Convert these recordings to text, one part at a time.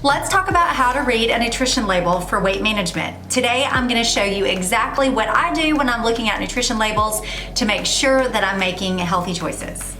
Let's talk about how to read a nutrition label for weight management. Today, I'm going to show you exactly what I do when I'm looking at nutrition labels to make sure that I'm making healthy choices.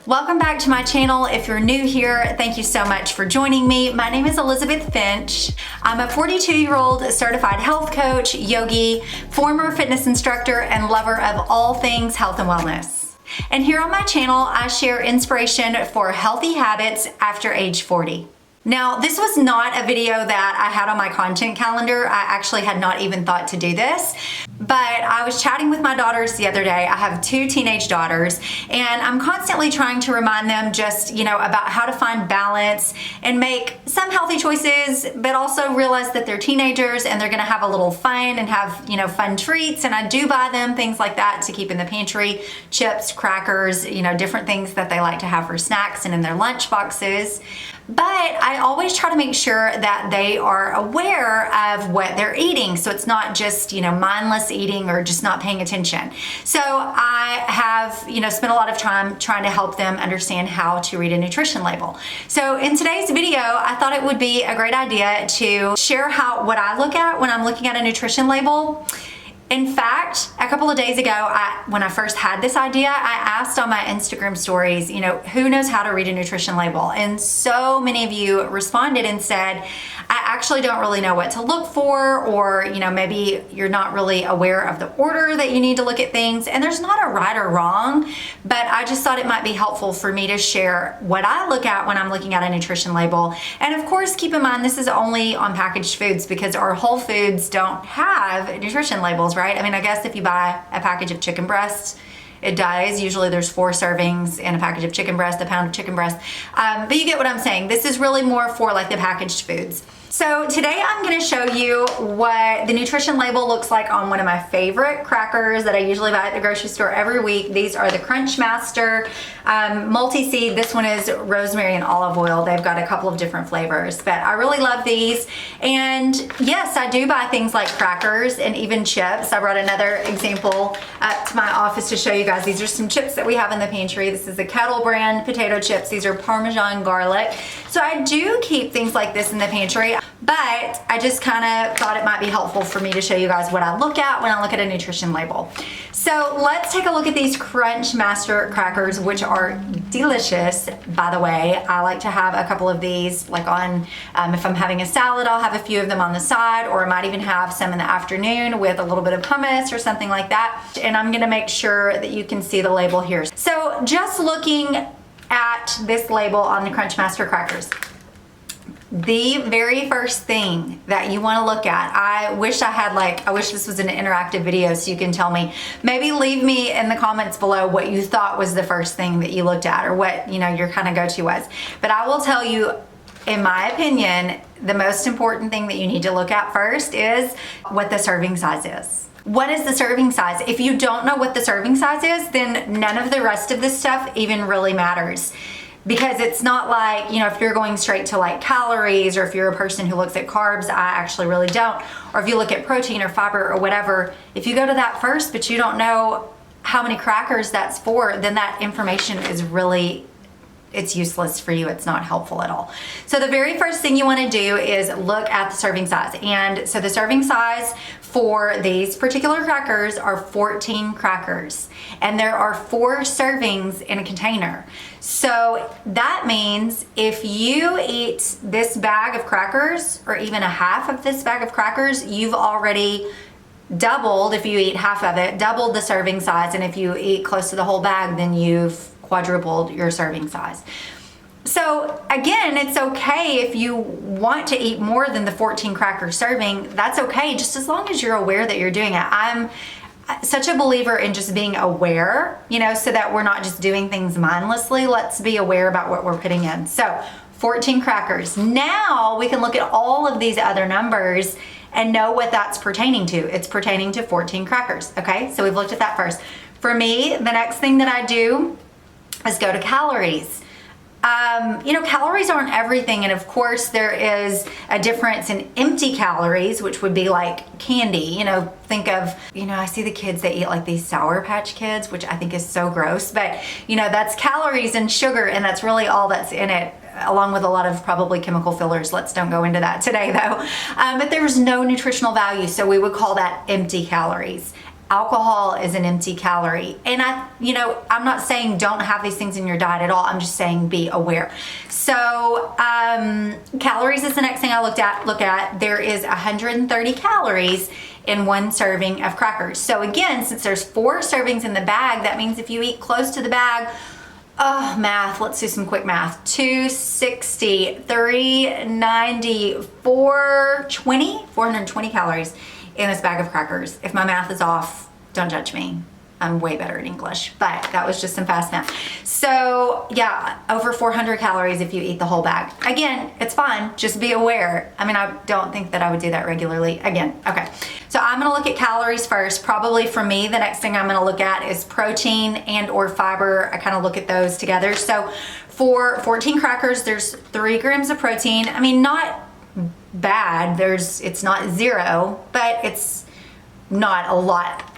Welcome back to my channel. If you're new here, thank you so much for joining me. My name is Elizabeth Finch. I'm a 42-year-old certified health coach, yogi, former fitness instructor, and lover of all things health and wellness. And here on my channel, I share inspiration for healthy habits after age 40. Now, this was not a video that I had on my content calendar. I actually had not even thought to do this, but I was chatting with my daughters the other day. I have 2 teenage daughters, and I'm constantly trying to remind them just, about how to find balance and make some healthy choices, but also realize that they're teenagers and they're gonna have a little fun and have, fun treats. And I do buy them things like that to keep in the pantry, chips, crackers, different things that they like to have for snacks and in their lunch boxes. But I always try to make sure that they are aware of what they're eating. So it's not just, mindless eating or just not paying attention. So I have, spent a lot of time trying to help them understand how to read a nutrition label. So in today's video, I thought it would be a great idea to share what I look at when I'm looking at a nutrition label. In fact, a couple of days ago, when I first had this idea, I asked on my Instagram stories, who knows how to read a nutrition label? And so many of you responded and said, I actually don't really know what to look for, or, maybe you're not really aware of the order that you need to look at things. And there's not a right or wrong, but I just thought it might be helpful for me to share what I look at when I'm looking at a nutrition label. And of course, keep in mind, this is only on packaged foods because our whole foods don't have nutrition labels, right? I mean, I guess if you buy a package of chicken breasts, it does. Usually there's 4 servings in a package of chicken breast, a pound of chicken breast. But you get what I'm saying. This is really more for like the packaged foods. So today I'm going to show you what the nutrition label looks like on one of my favorite crackers that I usually buy at the grocery store every week. These are the Crunch Master multi-seed. This one is rosemary and olive oil. They've got a couple of different flavors, but I really love these. And yes, I do buy things like crackers and even chips. I brought another example up to my office to show you guys. These are some chips that we have in the pantry. This is the Kettle brand potato chips. These are Parmesan garlic. So I do keep things like this in the pantry, but I just kind of thought it might be helpful for me to show you guys what I look at when I look at a nutrition label. So let's take a look at these Crunch Master crackers, which are delicious, by the way. I like to have a couple of these, like on, if I'm having a salad, I'll have a few of them on the side, or I might even have some in the afternoon with a little bit of hummus or something like that. And I'm gonna make sure that you can see the label here. So just looking at this label on the Crunch Master crackers, the very first thing that you want to look at, I wish this was an interactive video so you can tell me. Maybe leave me in the comments below what you thought was the first thing that you looked at, or what, your kind of go-to was. But I will tell you, in my opinion, the most important thing that you need to look at first is what the serving size is. What is the serving size? If you don't know what the serving size is, then none of the rest of this stuff even really matters. Because it's not like, if you're going straight to like calories, or if you're a person who looks at carbs, I actually really don't. Or if you look at protein or fiber or whatever, if you go to that first, but you don't know how many crackers that's for, then that information is really, it's useless for you. It's not helpful at all. So the very first thing you want to do is look at the serving size. And so the serving size for these particular crackers are 14 crackers. And there are 4 servings in a container. So that means if you eat this bag of crackers, or even a half of this bag of crackers, you've already doubled, if you eat half of it, doubled the serving size. And if you eat close to the whole bag, then you've quadrupled your serving size. So again, it's okay if you want to eat more than the 14 cracker serving. That's okay, just as long as you're aware that you're doing it. I'm such a believer in just being aware, so that we're not just doing things mindlessly. Let's be aware about what we're putting in. So 14 crackers. Now we can look at all of these other numbers and know what that's pertaining to. It's pertaining to 14 crackers, okay? So we've looked at that first. For me, the next thing that I do is go to calories. Calories aren't everything. And of course there is a difference in empty calories, which would be like candy. Think of, I see the kids, they eat like these Sour Patch Kids, which I think is so gross, but that's calories and sugar, and that's really all that's in it, along with a lot of probably chemical fillers. Let's don't go into that today though. But there's no nutritional value. So we would call that empty calories. Alcohol is an empty calorie. And I'm not saying don't have these things in your diet at all. I'm just saying be aware. So calories is the next thing I look at. There is 130 calories in one serving of crackers. So again, since there's 4 servings in the bag, that means if you eat close to the bag, math, let's do some quick math. 260, 390, 420 calories in this bag of crackers. If my math is off, don't judge me. I'm way better at English, but that was just some fast math. So yeah, over 400 calories if you eat the whole bag. Again, it's fine, just be aware. I don't think that I would do that regularly. Again, okay. So I'm gonna look at calories first. Probably for me, the next thing I'm gonna look at is protein and or fiber. I kind of look at those together. So for 14 crackers, there's 3 grams of protein. Not bad. It's not 0, but it's not a lot.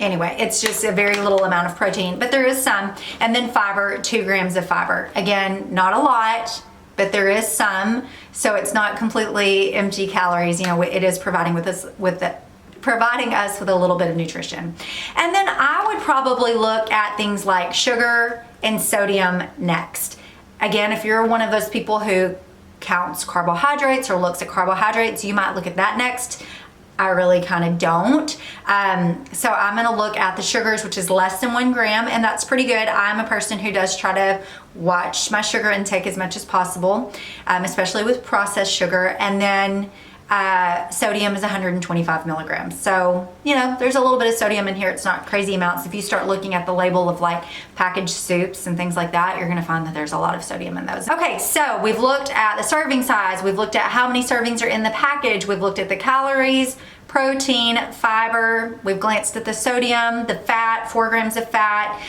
Anyway, it's just a very little amount of protein, but there is some. And then fiber, 2 grams of fiber. Again, not a lot, but there is some. So it's not completely empty calories. It is providing us with a little bit of nutrition. And then I would probably look at things like sugar and sodium next. Again, if you're one of those people who counts carbohydrates or looks at carbohydrates, you might look at that next. I really kind of don't. So I'm gonna look at the sugars, which is less than 1 gram, and that's pretty good. I'm a person who does try to watch my sugar intake as much as possible, especially with processed sugar. And then sodium is 125 milligrams. So, there's a little bit of sodium in here. It's not crazy amounts. If you start looking at the label of like packaged soups and things like that, you're gonna find that there's a lot of sodium in those. Okay, so we've looked at the serving size. We've looked at how many servings are in the package. We've looked at the calories, protein, fiber. We've glanced at the sodium, the fat, 4 grams of fat.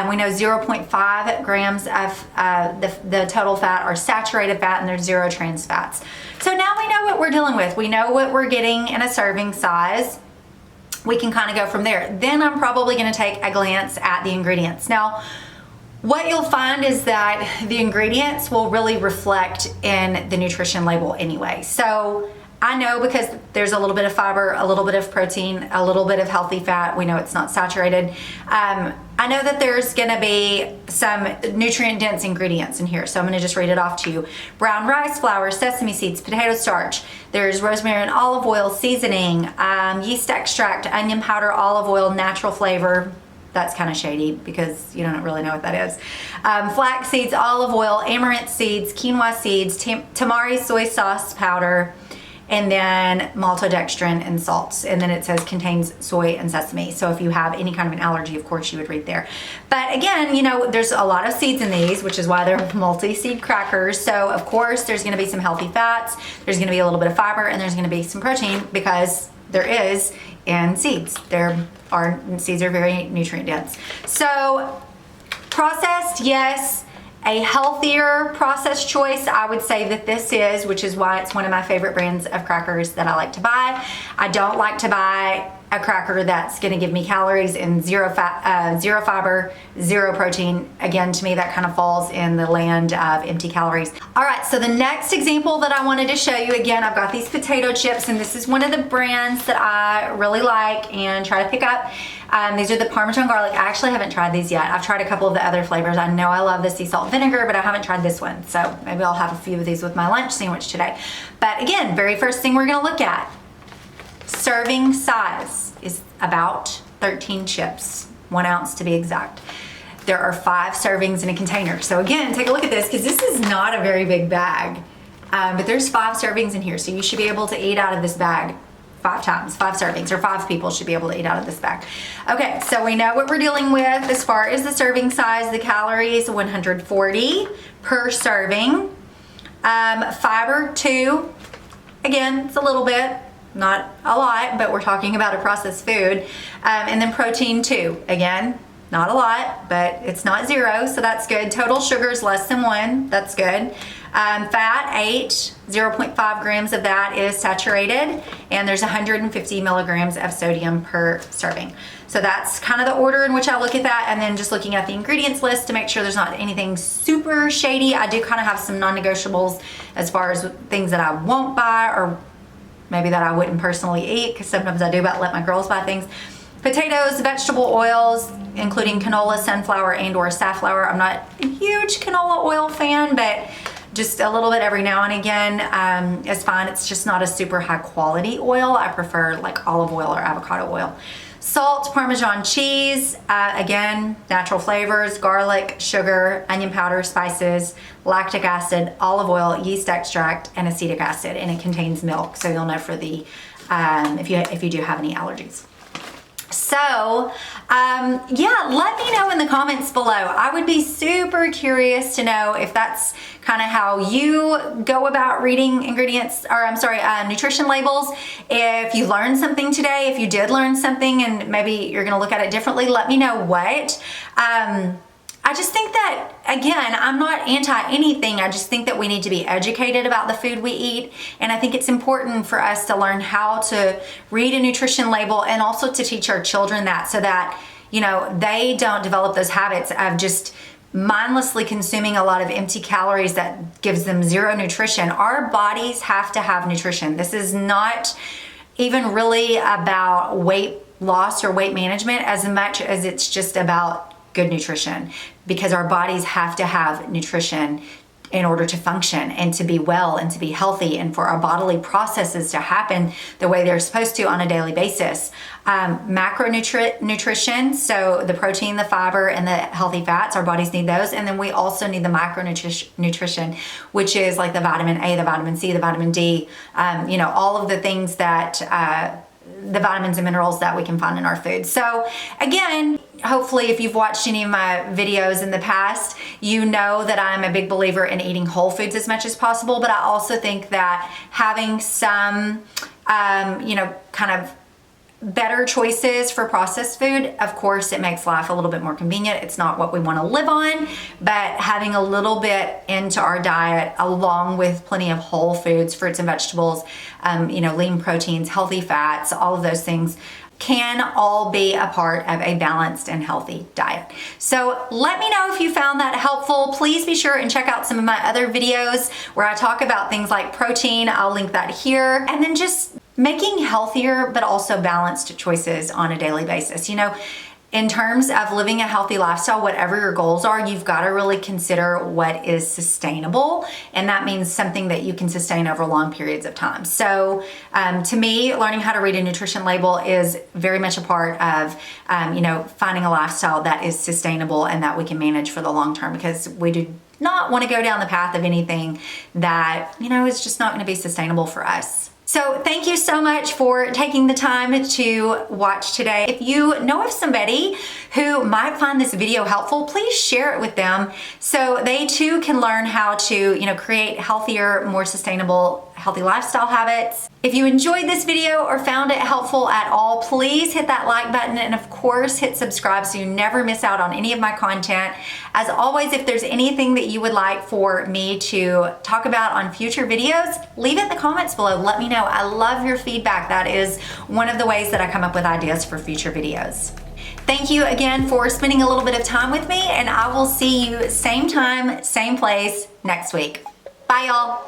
We know 0.5 grams of the total fat are saturated fat, and there's 0 trans fats. So now we know what we're dealing with. We know what we're getting in a serving size. We can kind of go from there. Then I'm probably going to take a glance at the ingredients. Now, what you'll find is that the ingredients will really reflect in the nutrition label anyway. So I know because there's a little bit of fiber, a little bit of protein, a little bit of healthy fat. We know it's not saturated. I know that there's gonna be some nutrient dense ingredients in here. So I'm gonna just read it off to you. Brown rice flour, sesame seeds, potato starch. There's rosemary and olive oil seasoning, yeast extract, onion powder, olive oil, natural flavor. That's kind of shady because you don't really know what that is. Flax seeds, olive oil, amaranth seeds, quinoa seeds, tamari soy sauce powder, and then maltodextrin and salts. And then it says contains soy and sesame. So if you have any kind of an allergy, of course you would read there. But again, there's a lot of seeds in these, which is why they're multi-seed crackers. So of course there's gonna be some healthy fats, there's gonna be a little bit of fiber, and there's gonna be some protein because there is in seeds. Seeds are very nutrient dense. So processed, yes. A healthier processed choice, I would say that this is, which is why it's one of my favorite brands of crackers that I like to buy. I don't like to buy a cracker that's gonna give me calories and 0 fat, 0 fiber, 0 protein. Again, to me, that kind of falls in the land of empty calories. All right, so the next example that I wanted to show you, again, I've got these potato chips, and this is one of the brands that I really like and try to pick up. These are the Parmesan garlic. I actually haven't tried these yet. I've tried a couple of the other flavors. I know I love the sea salt vinegar, but I haven't tried this one. So maybe I'll have a few of these with my lunch sandwich today. But again, very first thing we're gonna look at, serving size is about 13 chips, 1 ounce to be exact. There are 5 servings in a container. So again, take a look at this because this is not a very big bag, but there's 5 servings in here. So you should be able to eat out of this bag 5 times, 5 servings, or 5 people should be able to eat out of this bag. Okay, so we know what we're dealing with as far as the serving size. The calories, 140 per serving. Fiber, 2. Again, it's a little bit, not a lot, but we're talking about a processed food. And then protein, 2. Again, Not a lot, but it's not 0, so that's good. Total sugar is less than 1, that's good. Fat, 8, 0.5 grams of that is saturated, and there's 150 milligrams of sodium per serving. So that's kind of the order in which I look at that, and then just looking at the ingredients list to make sure there's not anything super shady. I do kind of have some non-negotiables as far as things that I won't buy, or maybe that I wouldn't personally eat, because sometimes I do about let my girls buy things. Potatoes, vegetable oils, including canola, sunflower, and or safflower. I'm not a huge canola oil fan, but just a little bit every now and again is fine. It's just not a super high quality oil. I prefer like olive oil or avocado oil. Salt, Parmesan cheese, again, natural flavors, garlic, sugar, onion powder, spices, lactic acid, olive oil, yeast extract, and acetic acid. And it contains milk, so you'll know for the if you do have any allergies. So, yeah, let me know in the comments below. I would be super curious to know if that's kind of how you go about reading ingredients, or I'm sorry, nutrition labels. If you learned something today, if you did learn something and maybe you're gonna look at it differently, let me know what. I just think that, again, I'm not anti anything. I just think that we need to be educated about the food we eat. And I think it's important for us to learn how to read a nutrition label, and also to teach our children that, so that, you know, they don't develop those habits of just mindlessly consuming a lot of empty calories that gives them zero nutrition. Our bodies have to have nutrition. This is not even really about weight loss or weight management as much as it's just about good nutrition, because our bodies have to have nutrition in order to function and to be well and to be healthy, and for our bodily processes to happen the way they're supposed to on a daily basis. Macronutrition, so the protein, the fiber, and the healthy fats, our bodies need those. And then we also need the micronutrition, which is like the vitamin A, the vitamin C, the vitamin D, you know, all of the things that the vitamins and minerals that we can find in our food. So again, hopefully if you've watched any of my videos in the past, you know that I'm a big believer in eating whole foods as much as possible, but I also think that having some, you know, kind of better choices for processed food, of course, it makes life a little bit more convenient. It's not what we want to live on, but having a little bit into our diet, along with plenty of whole foods, fruits and vegetables, you know, lean proteins, healthy fats, all of those things can all be a part of a balanced and healthy diet. So let me know if you found that helpful. Please be sure and check out some of my other videos where I talk about things like protein. I'll link that here. And then just making healthier but also balanced choices on a daily basis. You know, in terms of living a healthy lifestyle, whatever your goals are, you've got to really consider what is sustainable. And that means something that you can sustain over long periods of time. So to me, learning how to read a nutrition label is very much a part of, you know, finding a lifestyle that is sustainable and that we can manage for the long term, because we do not want to go down the path of anything that, you know, is just not going to be sustainable for us. So thank you so much for taking the time to watch today. If you know of somebody who might find this video helpful, please share it with them so they too can learn how to, you know, create healthier, more sustainable, healthy lifestyle habits. If you enjoyed this video or found it helpful at all, please hit that like button, and of course hit subscribe so you never miss out on any of my content. As always, if there's anything that you would like for me to talk about on future videos, leave it in the comments below. Let me know. I love your feedback. That is one of the ways that I come up with ideas for future videos. Thank you again for spending a little bit of time with me, and I will see you same time, same place next week. Bye, y'all.